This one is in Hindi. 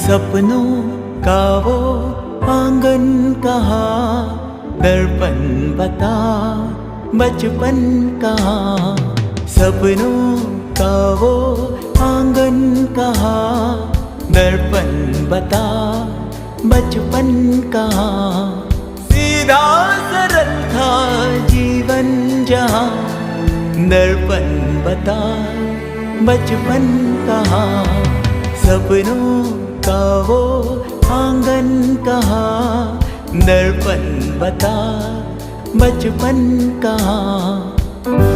सपनों का वो आंगन कहाँ, दर्पण बता बचपन कहाँ। सपनों का वो आंगन कहाँ, दर्पण बता बचपन कहाँ। सीधा सरल था जीवन जहाँ, दर्पण बता बचपन कहाँ। सपनों का वो आंगन कहाँ, दर्पण बता बचपन कहाँ।